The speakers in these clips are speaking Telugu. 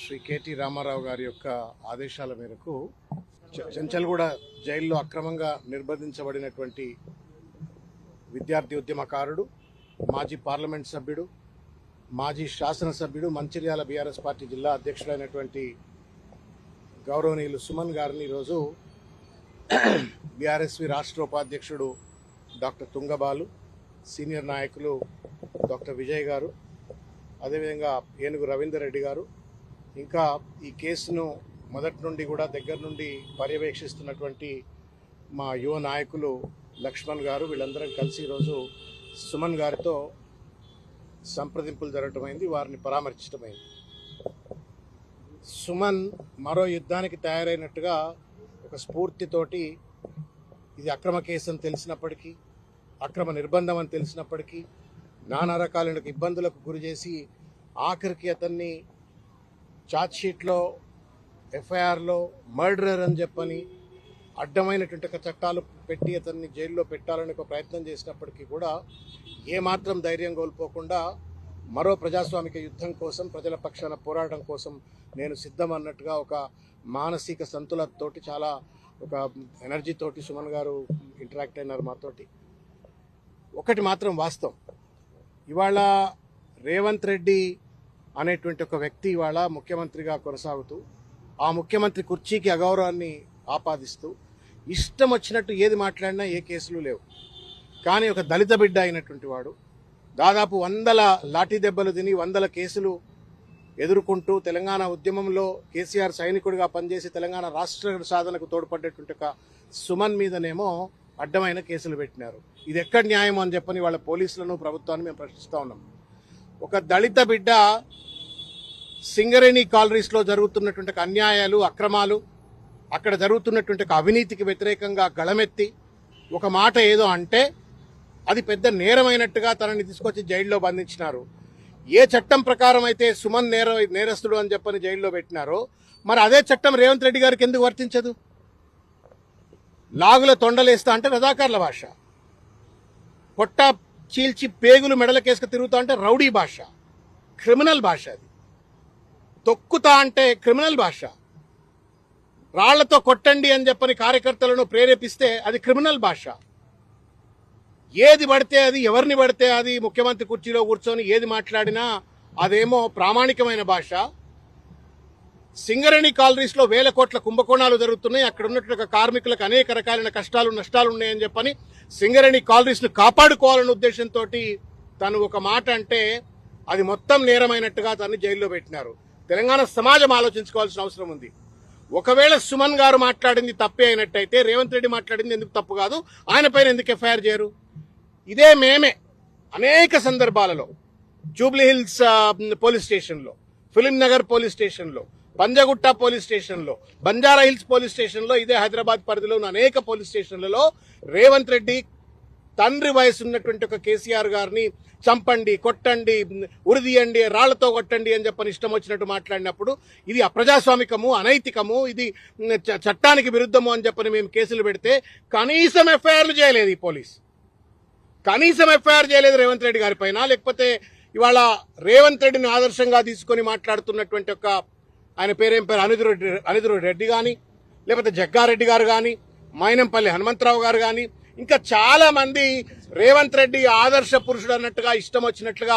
శ్రీ కేటీ రామారావు గారి యొక్క ఆదేశాల మేరకు చెంచల్గూడ జైల్లో అక్రమంగా నిర్బంధించబడినటువంటి విద్యార్థి ఉద్యమకారుడు, మాజీ పార్లమెంట్ సభ్యుడు, మాజీ శాసనసభ్యుడు, మంచిర్యాల బీఆర్ఎస్ పార్టీ జిల్లా అధ్యక్షుడైనటువంటి గౌరవనీయులు సుమన్ గారిని ఈరోజు బీఆర్ఎస్వి రాష్ట్ర ఉపాధ్యక్షుడు డాక్టర్ తుంగబాలు, సీనియర్ నాయకులు డాక్టర్ విజయ్ గారు, అదేవిధంగా ఏనుగు రవీందర్ రెడ్డి గారు, ఇంకా ఈ కేసును మొదటి నుండి కూడా దగ్గర నుండి పర్యవేక్షిస్తున్నటువంటి మా యువ నాయకులు లక్ష్మణ్ గారు, వీళ్ళందరం కలిసి ఈరోజు సుమన్ గారితో సంప్రదింపులు జరగటమైంది, వారిని పరామర్శించటమైంది. సుమన్ మరో యుద్ధానికి తయారైనట్టుగా ఒక స్ఫూర్తితోటి ఇది అక్రమ కేసు అని తెలిసినప్పటికీ, అక్రమ నిర్బంధం అని తెలిసినప్పటికీ నానా రకాలైన ఇబ్బందులకు గురి చేసి ఆఖరికి అతన్ని ఛార్జ్షీట్లో, ఎఫ్ఐఆర్లో మర్డరర్ అని చెప్పని అడ్డమైనటువంటి చట్టాలు పెట్టి అతన్ని జైల్లో పెట్టాలని ఒక ప్రయత్నం చేసినప్పటికీ కూడా ఏమాత్రం ధైర్యం కోల్పోకుండా మరో ప్రజాస్వామిక యుద్ధం కోసం, ప్రజల పక్షాన పోరాటం కోసం నేను సిద్ధం అన్నట్టుగా ఒక మానసిక సంతులతోటి, చాలా ఒక ఎనర్జీతోటి సుమన్ గారు ఇంటరాక్ట్ అయినారు మాతోటి. ఒకటి మాత్రం వాస్తవం, ఇవాళ రేవంత్ రెడ్డి అనేటువంటి ఒక వ్యక్తి ఇవాళ ముఖ్యమంత్రిగా కొనసాగుతూ ఆ ముఖ్యమంత్రి కుర్చీకి అగౌరవాన్ని ఆపాదిస్తూ ఇష్టం వచ్చినట్టు ఏది మాట్లాడినా ఏ కేసులు లేవు. కానీ ఒక దళిత బిడ్డ అయినటువంటి వాడు దాదాపు 100 లాఠీ దెబ్బలు తిని 100 కేసులు ఎదుర్కొంటూ తెలంగాణ ఉద్యమంలో కేసీఆర్ సైనికుడిగా పనిచేసి తెలంగాణ రాష్ట్ర సాధనకు తోడ్పడ్డటువంటి ఒక సుమన్ మీదనేమో అడ్డమైన కేసులు పెట్టినారు. ఇది ఎక్కడ న్యాయం అని చెప్పని వాళ్ళ పోలీసులను, ప్రభుత్వాన్ని మేము ప్రశ్నిస్తూ ఉన్నాం. ఒక దళిత బిడ్డ సింగరేణి కాలనీస్లో జరుగుతున్నటువంటి అన్యాయాలు, అక్రమాలు, అక్కడ జరుగుతున్నటువంటి అవినీతికి వ్యతిరేకంగా గళమెత్తి ఒక మాట ఏదో అంటే అది పెద్ద నేరమైనట్టుగా తనని తీసుకొచ్చి జైల్లో బంధించినారు. ఏ చట్టం ప్రకారం అయితే సుమన్ నేరస్తుడు అని చెప్పని జైల్లో పెట్టినారో మరి అదే చట్టం రేవంత్ రెడ్డి గారికి ఎందుకు వర్తించదు? లాగుల తొండలేస్తా అంటే రజాకార్ల భాష, పొట్ట చీల్చి పేగులు మెడలకేసుకు తిరుగుతా అంటే రౌడీ భాష, క్రిమినల్ భాష. అది తొక్కుతా అంటే క్రిమినల్ భాష. రాళ్లతో కొట్టండి అని చెప్పని కార్యకర్తలను ప్రేరేపిస్తే అది క్రిమినల్ భాష. ఏది పడితే అది, ఎవరిని పడితే అది ముఖ్యమంత్రి కుర్చీలో కూర్చొని ఏది మాట్లాడినా అదేమో ప్రామాణికమైన భాష. సింగరేణి కాలనీస్లో 1000 కోట్ల కుంభకోణాలు జరుగుతున్నాయి, అక్కడ ఉన్నటువంటి కార్మికులకు అనేక రకాలైన కష్టాలు, నష్టాలు ఉన్నాయని చెప్పని సింగరేణి కాలనీస్ను కాపాడుకోవాలనే ఉద్దేశంతో తను ఒక మాట అంటే అది మొత్తం నేరమైనట్టుగా తను జైల్లో పెట్టినారు. తెలంగాణ సమాజం ఆలోచించుకోవాల్సిన అవసరం ఉంది. ఒకవేళ సుమన్ గారు మాట్లాడింది తప్పే అయినట్టయితే రేవంత్ రెడ్డి మాట్లాడింది ఎందుకు తప్పు కాదు? ఆయన పైన ఎందుకు ఎఫ్ఐఆర్ చేయరు? ఇదే మేమే అనేక సందర్భాలలో జూబ్లీ హిల్స్ పోలీస్ స్టేషన్లో, ఫిలిం నగర్ పోలీస్ స్టేషన్లో, పంజగుట్ట పోలీస్ స్టేషన్లో, బంజారా హిల్స్ పోలీస్ స్టేషన్లో, ఇదే హైదరాబాద్ పరిధిలో ఉన్న అనేక పోలీస్ స్టేషన్లలో రేవంత్ రెడ్డి తండ్రి వయసు ఉన్నటువంటి ఒక కేసీఆర్ గారిని చంపండి, కొట్టండి, ఉరిదీయండి, రాళ్లతో కొట్టండి అని చెప్పని ఇష్టం వచ్చినట్టు మాట్లాడినప్పుడు ఇది అప్రజాస్వామికము, అనైతికము, ఇది చట్టానికి విరుద్ధము అని చెప్పని మేము కేసులు పెడితే కనీసం ఎఫ్ఐఆర్లు చేయలేదు ఈ పోలీస్. కనీసం ఎఫ్ఐఆర్ చేయలేదు రేవంత్ రెడ్డి గారి పైన. లేకపోతే ఇవాళ రేవంత్ రెడ్డిని ఆదర్శంగా తీసుకొని మాట్లాడుతున్నటువంటి ఒక ఆయన పేరేం పేరు అనిరుద్ధ రెడ్డి కానీ, లేకపోతే జగ్గారెడ్డి గారు కానీ, మైనంపల్లి హనుమంతరావు గారు కానీ, ఇంకా చాలా మంది రేవంత్ రెడ్డి ఆదర్శ పురుషుడు అన్నట్టుగా ఇష్టం వచ్చినట్లుగా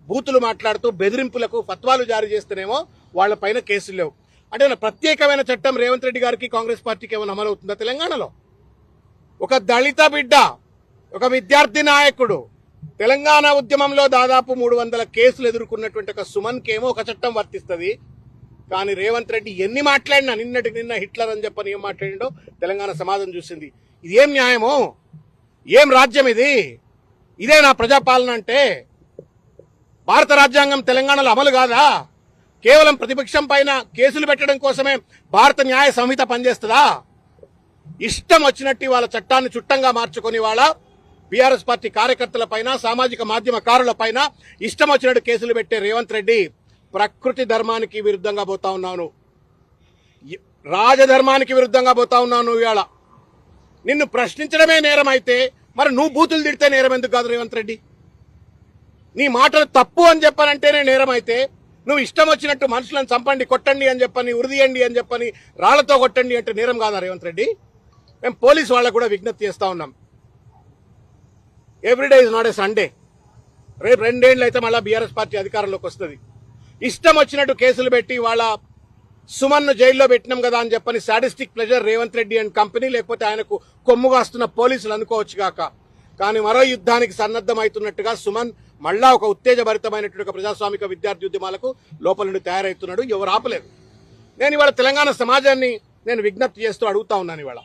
బూతులు మాట్లాడుతూ బెదిరింపులకు ఫత్వాలు జారీ చేస్తేనేమో వాళ్ళ పైన కేసులు లేవు. అంటే ప్రత్యేకమైన చట్టం రేవంత్ రెడ్డి గారికి, కాంగ్రెస్ పార్టీకి ఏమైనా అమలవుతుందా తెలంగాణలో? ఒక దళిత బిడ్డ, ఒక విద్యార్థి నాయకుడు, తెలంగాణ ఉద్యమంలో దాదాపు 300 కేసులు ఎదుర్కొన్నటువంటి ఒక సుమన్కి ఏమో ఒక చట్టం వర్తిస్తుంది. కానీ రేవంత్ రెడ్డి ఎన్ని మాట్లాడినా, నిన్నటికి నిన్న హిట్లర్ అని చెప్పని ఏం మాట్లాడిండో తెలంగాణ సమాజం చూసింది. ఇది ఏం న్యాయమో? ఏం రాజ్యం ఇది? ఇదే నా ప్రజాపాలన అంటే? భారత రాజ్యాంగం తెలంగాణలో అమలు కాదా? కేవలం ప్రతిపక్షం పైన కేసులు పెట్టడం కోసమే భారత న్యాయ సంహిత పనిచేస్తుందా? ఇష్టం వచ్చినట్టు వాళ్ళ చట్టాన్ని చుట్టంగా మార్చుకుని వాళ్ళ బీఆర్ఎస్ పార్టీ కార్యకర్తల పైన, సామాజిక మాధ్యమకారుల పైన ఇష్టం వచ్చినట్టు కేసులు పెట్టే రేవంత్ రెడ్డి ప్రకృతి ధర్మానికి విరుద్ధంగా పోతా ఉన్నాను, రాజధర్మానికి విరుద్ధంగా పోతా ఉన్నాను. ఇవాళ నిన్ను ప్రశ్నించడమే నేరం అయితే మరి నువ్వు బూతులు తిడితే నేరం ఎందుకు కాదు రేవంత్ రెడ్డి? నీ మాటలు తప్పు అని చెప్పానంటేనే నేరం అయితే నువ్వు ఇష్టం వచ్చినట్టు మనుషులను చంపండి, కొట్టండి అని చెప్పని, ఉరిదీయండి అని చెప్పని, రాళ్లతో కొట్టండి అంటే నేరం కాదా రేవంత్ రెడ్డి? మేము పోలీసు వాళ్ళకు కూడా విజ్ఞప్తి చేస్తా ఉన్నాం. Everyday is not a Sunday. రేపు 2 ఏళ్ళు అయితే మళ్ళీ బీఆర్ఎస్ పార్టీ అధికారంలోకి వస్తుంది. ఇష్టం వచ్చినట్టు కేసులు పెట్టి వాళ్ళ సుమన్ను జైల్లో పెట్టినాం కదా అని చెప్పని sadistic pleasure Revanth Reddy and company, లేకపోతే ఆయనకు కొమ్ముగాస్తున్న పోలీసులు అనుకోవచ్చు గాక. కానీ మరో యుద్ధానికి సన్నద్దమవుతున్నట్టుగా సుమన్ మళ్ళా ఒక ఉత్తేజభరితమైనటువంటి ఒక ప్రజాస్వామిక విద్యార్థి ఉద్యమాలకు లోపల నుండి తయారవుతున్నాడు. ఎవరు ఆపలేదు. నేను ఇవాళ తెలంగాణ సమాజాన్ని నేను విజ్ఞప్తి చేస్తూ అడుగుతా ఉన్నాను. ఇవాళ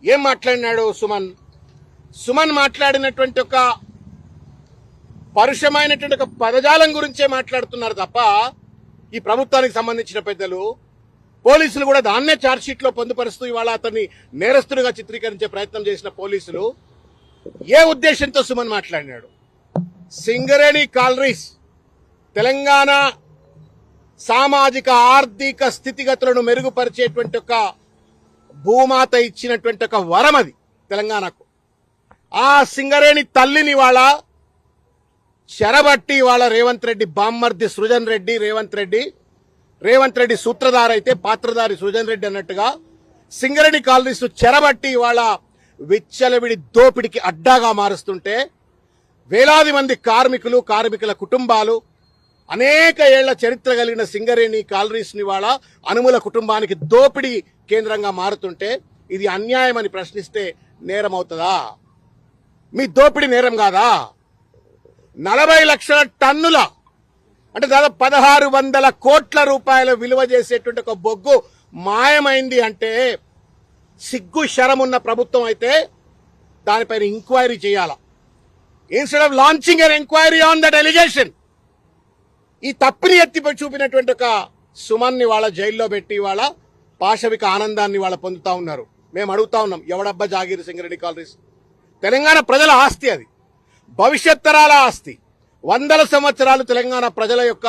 ఏం మాట్లాడినాడు సుమన్? సుమన్ మాట్లాడినటువంటి ఒక పరుషమైనటువంటి ఒక పదజాలం గురించే మాట్లాడుతున్నారు తప్ప ఈ ప్రభుత్వానికి సంబంధించిన పెద్దలు, పోలీసులు కూడా దాన్నే ఛార్జ్షీట్ లో పొందుపరుస్తూ ఇవాళ అతన్ని నేరస్తుడిగా చిత్రీకరించే ప్రయత్నం చేసిన పోలీసులు ఏ ఉద్దేశంతో సుమన్ మాట్లాడినాడు? సింగరేణి కాలరీస్ తెలంగాణ సామాజిక ఆర్థిక స్థితిగతులను మెరుగుపరిచేటువంటి ఒక భూమాత ఇచ్చినటువంటి ఒక వరం అది తెలంగాణకు. ఆ సింగరేణి తల్లిని వాళ్ళ చెరబట్టి వాళ్ళ రేవంత్ రెడ్డి బామ్మర్ది సృజన్ రెడ్డి, రేవంత్ రెడ్డి సూత్రధార అయితే పాత్రధారి సృజన్ రెడ్డి అన్నట్టుగా సింగరేణి కాలనీస్ చెరబట్టి వాళ్ళ విచ్చలవిడి దోపిడికి అడ్డాగా మారుస్తుంటే వేలాది మంది కార్మికుల కుటుంబాలు, అనేక ఏళ్ల చరిత్ర కలిగిన సింగరేణి కాలనీస్ ని వాళ్ళ అనుముల కుటుంబానికి దోపిడీ కేంద్రంగా మారుతుంటే ఇది అన్యాయమని ప్రశ్నిస్తే నేరం అవుతుందా? మీ దోపిడీ నేరం కాదా? 40 లక్షల టన్నుల అంటే దాదాపు 1600 కోట్ల రూపాయల విలువ చేసేటువంటి ఒక బొగ్గు మాయమైంది అంటే సిగ్గు శరమున్న ప్రభుత్వం అయితే దానిపైన ఎంక్వైరీ చేయాల. Instead of launching an enquiry on that allegation, ఈ తప్పిని ఎత్తి చూపినటువంటి ఒక సుమన్ని వాళ్ళ జైల్లో పెట్టి వాళ్ళ పాశవిక ఆనందాన్ని వాళ్ళ పొందుతా ఉన్నారు. మేము అడుగుతా ఉన్నాం, ఎవడబ్బా జాగీరు సింగరేణి కాలరీస్? తెలంగాణ ప్రజల ఆస్తి, అది భవిష్యత్ తరాల ఆస్తి. 100 సంవత్సరాలు తెలంగాణ ప్రజల యొక్క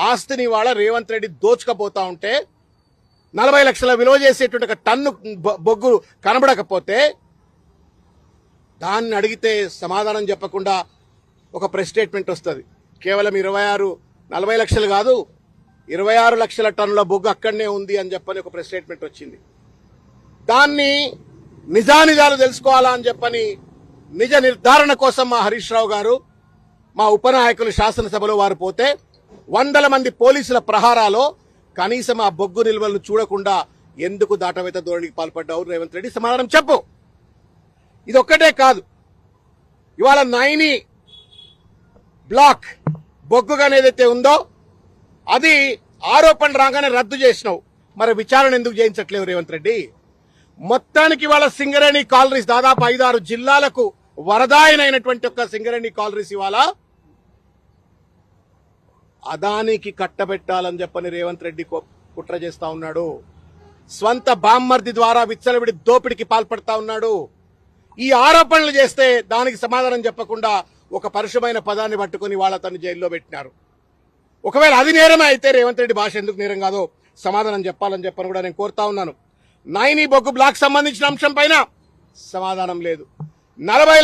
ఆస్తిని వాళ్ళ రేవంత్ రెడ్డి దోచుకపోతా ఉంటే 40 లక్షల విలువ చేసేటువంటి ఒక టన్ను బొగ్గు కనబడకపోతే దాన్ని అడిగితే సమాధానం చెప్పకుండా ఒక ప్రెస్ స్టేట్మెంట్ వస్తుంది. కేవలం 40 లక్షలు కాదు, 26 లక్షల టన్నుల బొగ్గు అక్కడనే ఉంది అని చెప్పని ఒక ప్రెస్ స్టేట్మెంట్ వచ్చింది. దాన్ని నిజానిజాలు తెలుసుకోవాలా అని చెప్పని నిజ నిర్ధారణ కోసం మా హరీష్ రావు గారు, మా ఉపనాయకులు శాసనసభలో వారు పోతే 100 మంది పోలీసుల ప్రహారాలో కనీసం ఆ బొగ్గు నిల్వలను చూడకుండా ఎందుకు దాటవేత ధోరణికి పాల్పడ్డావు రేవంత్ రెడ్డి? సమాధానం చెప్పు. ఇది ఒక్కటే కాదు, ఇవాళ 9 బ్లాక్ బొగ్గుగా ఏదైతే ఉందో అది ఆరోపణ రాగానే రద్దు చేసినావు. మరి విచారణ ఎందుకు చేయించట్లేవు రేవంత్ రెడ్డి? మొత్తానికి వాళ్ళ సింగరేణి కాలరీస్ దాదాపు 5-6 జిల్లాలకు వరదాయనైనటువంటి ఒక సింగరేణి కాలరీస్ ఇవాళ అదానికి కట్టబెట్టాలని చెప్పని రేవంత్ రెడ్డి కుట్ర చేస్తా ఉన్నాడు. స్వంత బామ్మర్ది ద్వారా విచ్చలవిడి దోపిడికి పాల్పడతా ఉన్నాడు. ఈ ఆరోపణలు చేస్తే దానికి సమాధానం చెప్పకుండా ఒక పరుషమైన పదాన్ని పట్టుకుని వాళ్ళ తను జైల్లో పెట్టినారు. ఒకవేళ అది నేరమే అయితే రేవంత్ రెడ్డి భాష ఎందుకు నేరం కాదో సమాధానం చెప్పాలని చెప్పని కూడా నేను కోరుతా ఉన్నాను. 9 బొగ్గు బ్లాక్ సంబంధించిన అంశం పైన సమాధానం లేదు. 40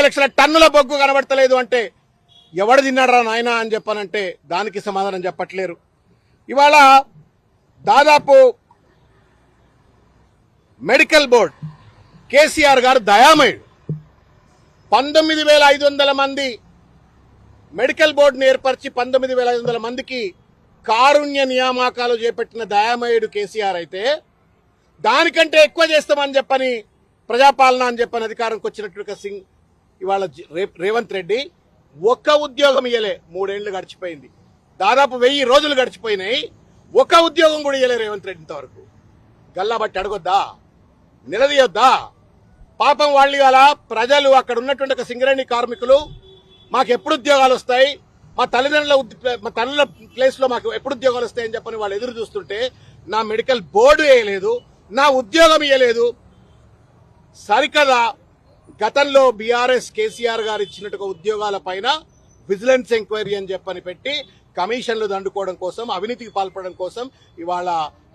లక్షల టన్నుల బొగ్గు కనబడతలేదు అంటే ఎవడు తిన్నాడరా నాయనా అని చెప్పానంటే దానికి సమాధానం చెప్పట్లేరు. ఇవాళ దాదాపు మెడికల్ బోర్డ్ కేసీఆర్ గారు దయామయుడు. 19,500 మంది మెడికల్ బోర్డును ఏర్పరిచి 19,500 మందికి కారుణ్య నియామకాలు చేపట్టిన దయామయుడు కేసీఆర్ అయితే దానికంటే ఎక్కువ చేస్తామని చెప్పని ప్రజాపాలన అని చెప్పని అధికారంకి వచ్చినట్టు సింగ్ ఇవాళ రేవంత్ రెడ్డి ఒక్క ఉద్యోగం ఇయ్యలే. 3 ఏళ్లు గడిచిపోయింది, దాదాపు 1000 రోజులు గడిచిపోయినాయి. ఒక్క ఉద్యోగం కూడా ఇయ్యలే రేవంత్ రెడ్డి ఇంతవరకు. గల్లా బట్టి అడగొద్దా? నిలదీయొద్దా? పాపం వాళ్ళు ఇవాళ ప్రజలు అక్కడ ఉన్నటువంటి ఒక సింగరేణి కార్మికులు మాకు ఎప్పుడు ఉద్యోగాలు వస్తాయి, మా తల్లిదండ్రుల ప్లేస్ లో మాకు ఎప్పుడు ఉద్యోగాలు వస్తాయని చెప్పని వాళ్ళు ఎదురు చూస్తుంటే నా మెడికల్ బోర్డు వేయలేదు, నా ఉద్యోగం ఇయ్యలేదు. సరికదా గతంలో బీఆర్ఎస్ కేసీఆర్ గారు ఇచ్చినట్టుగా ఉద్యోగాల పైన విజిలెన్స్ ఎంక్వైరీ అని చెప్పని పెట్టి కమిషన్లు దండుకోవడం కోసం, అవినీతికి పాల్పడడం కోసం ఇవాళ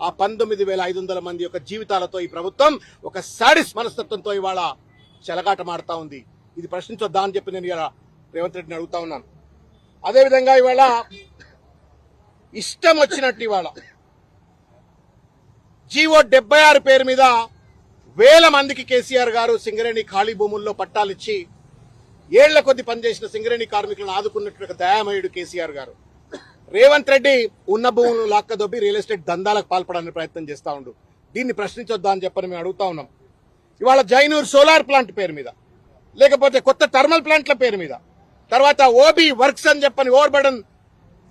ఆ 19,500 మంది యొక్క జీవితాలతో ఈ ప్రభుత్వం ఒక సాడిస్ మనస్తత్వంతో ఇవాళ చెలగాటమాడుతా ఉంది. ఇది ప్రశ్నించొద్దా అని చెప్పి నేను రేవంత్ రెడ్డిని అడుగుతా ఉన్నాను. అదేవిధంగా ఇవాళ ఇష్టం వచ్చినట్టు ఇవాళ జీవో 76 పేరు మీద వేల మందికి కేసీఆర్ గారు సింగరేణి ఖాళీ భూముల్లో పట్టాలిచ్చి ఏళ్ల కొద్ది పనిచేసిన సింగరేణి కార్మికులను ఆదుకున్నట్టు దయామయుడు కేసీఆర్ గారు. రేవంత్ రెడ్డి ఉన్న భూములను లాక్కదొబ్బి రియల్ ఎస్టేట్ దందాలకు పాల్పడానికి ప్రయత్నం చేస్తా ఉండు. దీన్ని ప్రశ్నించొద్దా అని చెప్పని మేము అడుగుతా ఉన్నాం. ఇవాళ జైనూర్ సోలార్ ప్లాంట్ పేరు మీద, లేకపోతే కొత్త థర్మల్ ప్లాంట్ల పేరు మీద, తర్వాత ఓబీ వర్క్స్ అని చెప్పని ఓవర్ బర్డన్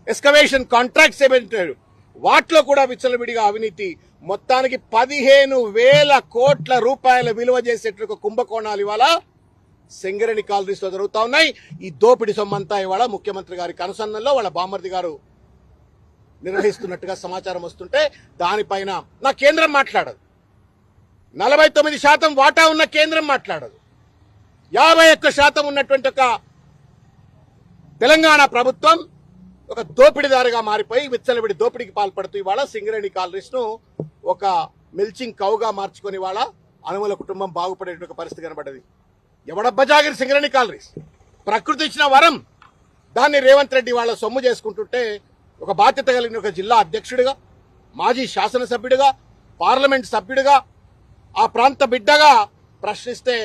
ఎక్స్కవేషన్ కాంట్రాక్ట్స్ ఏమంటారు, వాటిలో కూడా విచ్చలవిడిగా అవినీతి. మొత్తానికి 15,000 కోట్ల రూపాయల విలువ చేసేట్లు కుంభకోణాలు ఇవాళ సింగరేణి కాలనీస్ లో జరుగుతా ఉన్నాయి. ఈ దోపిడి సొమ్మంతా ఇవాళ ముఖ్యమంత్రి గారి కనుసన్నల్లో వాళ్ళ బామ్మర్ది గారు నిర్వహిస్తున్నట్టుగా సమాచారం వస్తుంటే దానిపైన నా కేంద్రం మాట్లాడదు. 49% వాటా ఉన్న కేంద్రం మాట్లాడదు. 51% ఉన్నటువంటి ఒక తెలంగాణ ప్రభుత్వం ఒక దోపిడీదారుగా మారిపోయి విచ్చలవిడి దోపిడీకి పాల్పడుతూ ఇవాళ సింగరేణి కాలనీస్ ను ఒక మిల్చింగ్ కౌగా మార్చుకొని ఇవాళ అనుమల కుటుంబం బాగుపడేటువంటి పరిస్థితి కనబడ్డది. ఎవడబ్బా జాగిరి సింగరేణి కాలనీస్, ప్రకృతి ఇచ్చిన వరం, దాన్ని రేవంత్ రెడ్డి వాళ్ళ సొమ్ము చేసుకుంటుంటే ఒక బాధ్యత కలిగిన ఒక జిల్లా అధ్యక్షుడిగా, మాజీ శాసనసభ్యుడిగా, పార్లమెంట్ సభ్యుడిగా, ఆ ప్రాంత బిడ్డగా ప్రశ్నిస్తే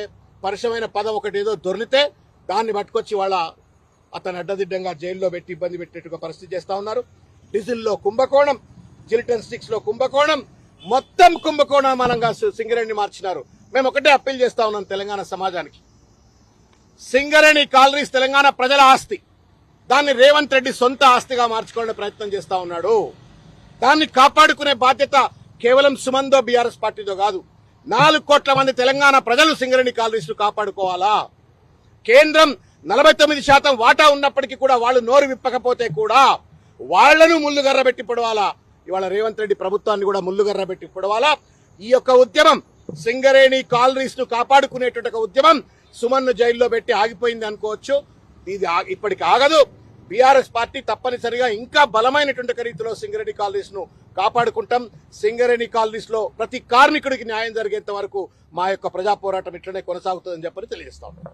పరుషమైన పదం ఒకటి ఏదో దొర్లితే దాన్ని పట్టుకొచ్చి వాళ్ళ అతను అడ్డదిడ్డంగా జైల్లో పెట్టి ఇబ్బంది పెట్టేట్టుగా పరిస్థితి చేస్తా ఉన్నారు. డీజిల్లో కుంభకోణం, జిలిటన్ స్టిక్స్ లో కుంభకోణం, మొత్తం కుంభకోణమానంగా సింగరేణిని మార్చినారు. మేము ఒకటే అప్పీల్ చేస్తా ఉన్నాం తెలంగాణ సమాజానికి, సింగరేణి కాలనీస్ తెలంగాణ ప్రజల ఆస్తి, దాన్ని రేవంత్ రెడ్డి సొంత ఆస్తిగా మార్చుకోవడానికి ప్రయత్నం చేస్తా ఉన్నాడు. దాన్ని కాపాడుకునే బాధ్యత కేవలం సుమందో బీఆర్ఎస్ పార్టీతో కాదు, 4 కోట్ల మంది తెలంగాణ ప్రజలు సింగరేణి కాలనీస్ ను కాపాడుకోవాలా. కేంద్రం 49% వాటా ఉన్నప్పటికీ కూడా వాళ్ళు నోరు విప్పకపోతే కూడా వాళ్లను ముల్లుగర్ర పెట్టి పొడవాలా. ఇవాళ రేవంత్ రెడ్డి ప్రభుత్వాన్ని కూడా ముల్లుగర్ర పెట్టి పొడవాలా. ఈ యొక్క ఉద్యమం, సింగరేణి కాలనీస్ ను కాపాడుకునేటువంటి ఉద్యమం సుమన్ను జైల్లో పెట్టి ఆగిపోయింది అనుకోవచ్చు. ఇది ఇప్పటికి ఆగదు. బీఆర్ఎస్ పార్టీ తప్పనిసరిగా ఇంకా బలమైనటువంటి రీతిలో సింగరేణి కాలనీస్ ను కాపాడుకుంటాం. సింగరేణి కాలనీస్ లో ప్రతి కార్మికుడికి న్యాయం జరిగేంత వరకు మా యొక్క ప్రజా పోరాటం ఇట్లనే కొనసాగుతుందని చెప్పని తెలియజేస్తా ఉన్నాం.